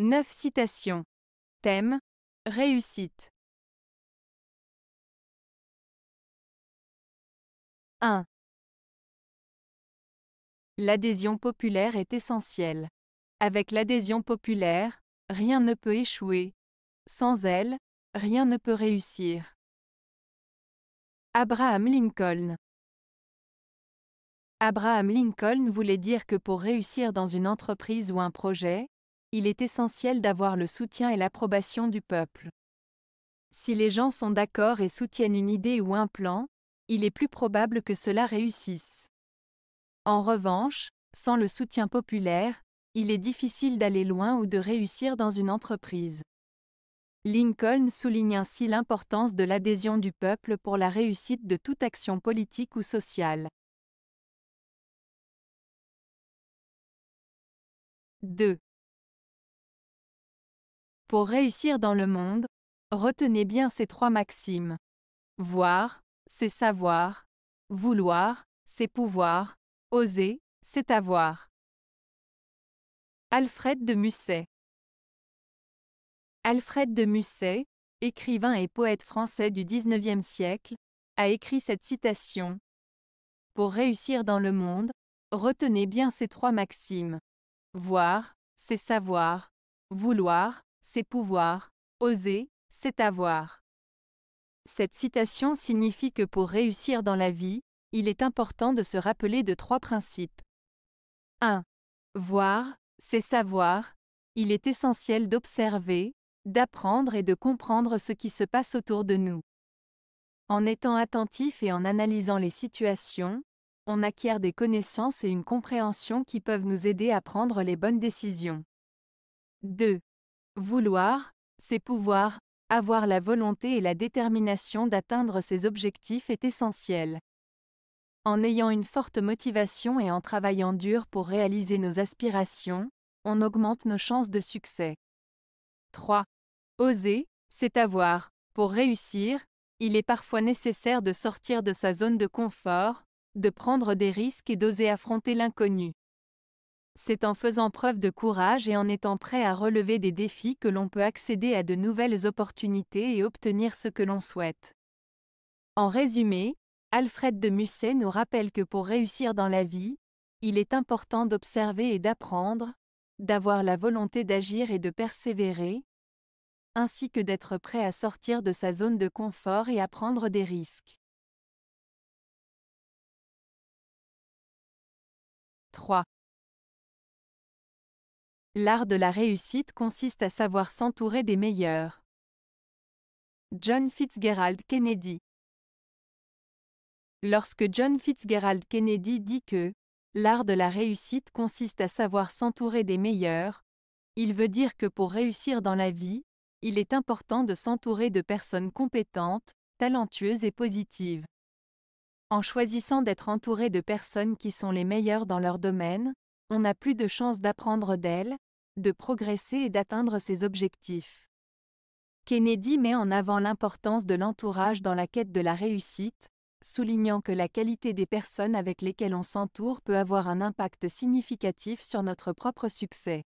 9 citations. Thème: réussite. 1. L'adhésion populaire est essentielle. Avec l'adhésion populaire, rien ne peut échouer. Sans elle, rien ne peut réussir. Abraham Lincoln. Abraham Lincoln voulait dire que pour réussir dans une entreprise ou un projet, il est essentiel d'avoir le soutien et l'approbation du peuple. Si les gens sont d'accord et soutiennent une idée ou un plan, il est plus probable que cela réussisse. En revanche, sans le soutien populaire, il est difficile d'aller loin ou de réussir dans une entreprise. Lincoln souligne ainsi l'importance de l'adhésion du peuple pour la réussite de toute action politique ou sociale. 2. Pour réussir dans le monde, retenez bien ces 3 maximes. Voir, c'est savoir. Vouloir, c'est pouvoir. Oser, c'est avoir. Alfred de Musset. Alfred de Musset, écrivain et poète français du XIXe siècle, a écrit cette citation. Pour réussir dans le monde, retenez bien ces 3 maximes. Voir, c'est savoir. Vouloir, c'est pouvoir. Oser, c'est avoir. Cette citation signifie que pour réussir dans la vie, il est important de se rappeler de 3 principes. 1. Voir, c'est savoir. Il est essentiel d'observer, d'apprendre et de comprendre ce qui se passe autour de nous. En étant attentif et en analysant les situations, on acquiert des connaissances et une compréhension qui peuvent nous aider à prendre les bonnes décisions. 2. Vouloir, c'est pouvoir. Avoir la volonté et la détermination d'atteindre ses objectifs est essentiel. En ayant une forte motivation et en travaillant dur pour réaliser nos aspirations, on augmente nos chances de succès. 3. Oser, c'est avoir. Pour réussir, il est parfois nécessaire de sortir de sa zone de confort, de prendre des risques et d'oser affronter l'inconnu. C'est en faisant preuve de courage et en étant prêt à relever des défis que l'on peut accéder à de nouvelles opportunités et obtenir ce que l'on souhaite. En résumé, Alfred de Musset nous rappelle que pour réussir dans la vie, il est important d'observer et d'apprendre, d'avoir la volonté d'agir et de persévérer, ainsi que d'être prêt à sortir de sa zone de confort et à prendre des risques. 3. L'art de la réussite consiste à savoir s'entourer des meilleurs. John Fitzgerald Kennedy. Lorsque John Fitzgerald Kennedy dit que l'art de la réussite consiste à savoir s'entourer des meilleurs, il veut dire que pour réussir dans la vie, il est important de s'entourer de personnes compétentes, talentueuses et positives. En choisissant d'être entouré de personnes qui sont les meilleures dans leur domaine, on a plus de chances d'apprendre d'elles, de progresser et d'atteindre ses objectifs. Kennedy met en avant l'importance de l'entourage dans la quête de la réussite, soulignant que la qualité des personnes avec lesquelles on s'entoure peut avoir un impact significatif sur notre propre succès.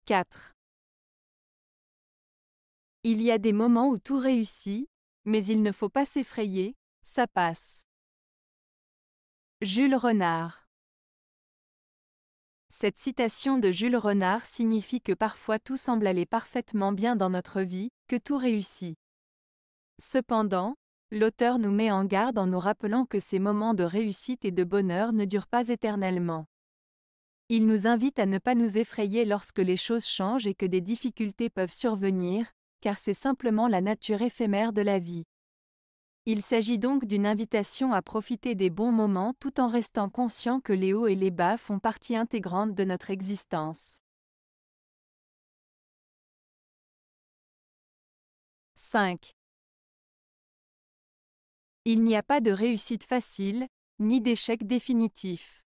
4. Il y a des moments où tout réussit, mais il ne faut pas s'effrayer, ça passe. Jules Renard. Cette citation de Jules Renard signifie que parfois tout semble aller parfaitement bien dans notre vie, que tout réussit. Cependant, l'auteur nous met en garde en nous rappelant que ces moments de réussite et de bonheur ne durent pas éternellement. Il nous invite à ne pas nous effrayer lorsque les choses changent et que des difficultés peuvent survenir, car c'est simplement la nature éphémère de la vie. Il s'agit donc d'une invitation à profiter des bons moments tout en restant conscient que les hauts et les bas font partie intégrante de notre existence. 5. Il n'y a pas de réussite facile, ni d'échec définitif.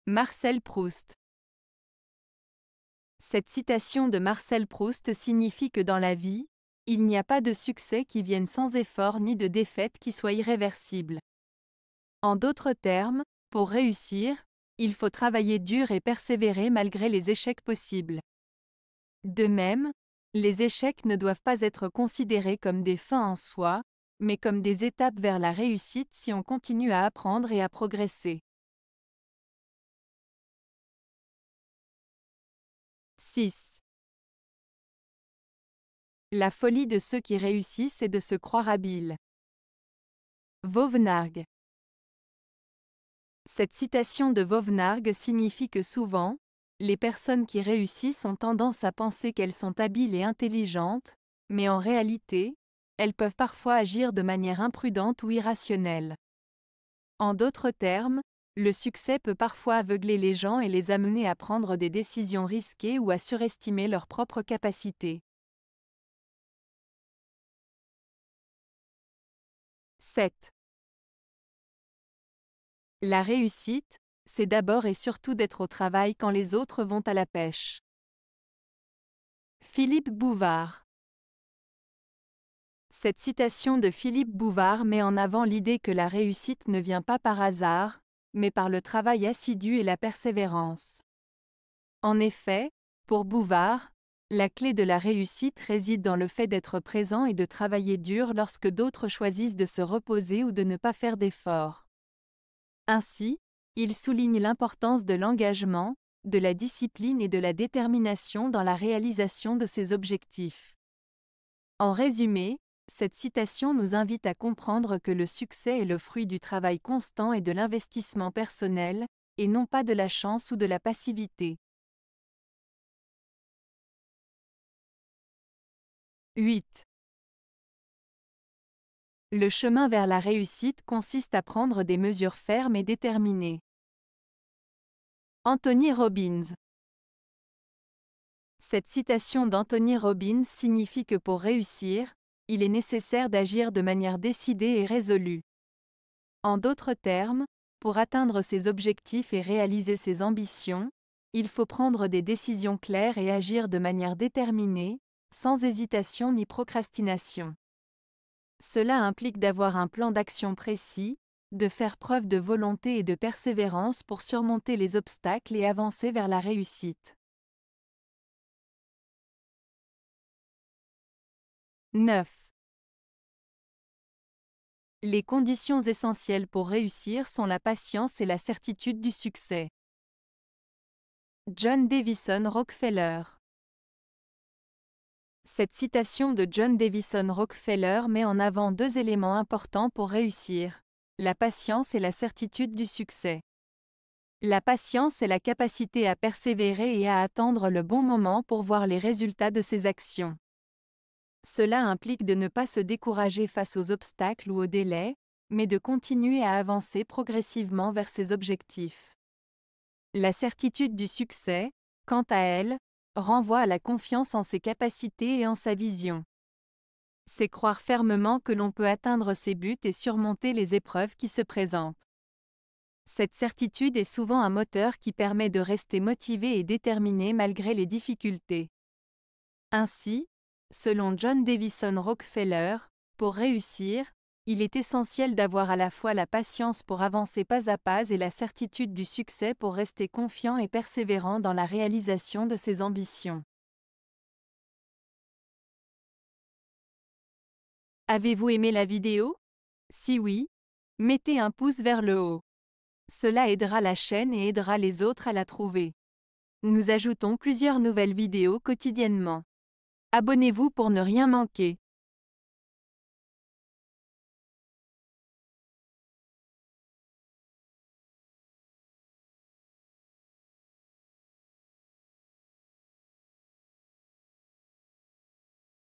Marcel Proust. Cette citation de Marcel Proust signifie que dans la vie, il n'y a pas de succès qui vienne sans effort ni de défaite qui soit irréversible. En d'autres termes, pour réussir, il faut travailler dur et persévérer malgré les échecs possibles. De même, les échecs ne doivent pas être considérés comme des fins en soi, mais comme des étapes vers la réussite si on continue à apprendre et à progresser. 6. La folie de ceux qui réussissent est de se croire habiles. Vauvenargues. Cette citation de Vauvenargues signifie que souvent, les personnes qui réussissent ont tendance à penser qu'elles sont habiles et intelligentes, mais en réalité, elles peuvent parfois agir de manière imprudente ou irrationnelle. En d'autres termes, le succès peut parfois aveugler les gens et les amener à prendre des décisions risquées ou à surestimer leurs propres capacités. 7. La réussite, c'est d'abord et surtout d'être au travail quand les autres vont à la pêche. Philippe Bouvard. Cette citation de Philippe Bouvard met en avant l'idée que la réussite ne vient pas par hasard, mais par le travail assidu et la persévérance. En effet, pour Bouvard, la clé de la réussite réside dans le fait d'être présent et de travailler dur lorsque d'autres choisissent de se reposer ou de ne pas faire d'efforts. Ainsi, il souligne l'importance de l'engagement, de la discipline et de la détermination dans la réalisation de ses objectifs. En résumé, cette citation nous invite à comprendre que le succès est le fruit du travail constant et de l'investissement personnel, et non pas de la chance ou de la passivité. 8. Le chemin vers la réussite consiste à prendre des mesures fermes et déterminées. Anthony Robbins. Cette citation d'Anthony Robbins signifie que pour réussir, il est nécessaire d'agir de manière décidée et résolue. En d'autres termes, pour atteindre ses objectifs et réaliser ses ambitions, il faut prendre des décisions claires et agir de manière déterminée, sans hésitation ni procrastination. Cela implique d'avoir un plan d'action précis, de faire preuve de volonté et de persévérance pour surmonter les obstacles et avancer vers la réussite. 9. Les conditions essentielles pour réussir sont la patience et la certitude du succès. John Davison Rockefeller. Cette citation de John Davison Rockefeller met en avant deux éléments importants pour réussir: la patience et la certitude du succès. La patience est la capacité à persévérer et à attendre le bon moment pour voir les résultats de ses actions. Cela implique de ne pas se décourager face aux obstacles ou aux délais, mais de continuer à avancer progressivement vers ses objectifs. La certitude du succès, quant à elle, renvoie à la confiance en ses capacités et en sa vision. C'est croire fermement que l'on peut atteindre ses buts et surmonter les épreuves qui se présentent. Cette certitude est souvent un moteur qui permet de rester motivé et déterminé malgré les difficultés. Ainsi, selon John Davison Rockefeller, pour réussir, il est essentiel d'avoir à la fois la patience pour avancer pas à pas et la certitude du succès pour rester confiant et persévérant dans la réalisation de ses ambitions. Avez-vous aimé la vidéo? Si oui, mettez un pouce vers le haut. Cela aidera la chaîne et aidera les autres à la trouver. Nous ajoutons plusieurs nouvelles vidéos quotidiennement. Abonnez-vous pour ne rien manquer.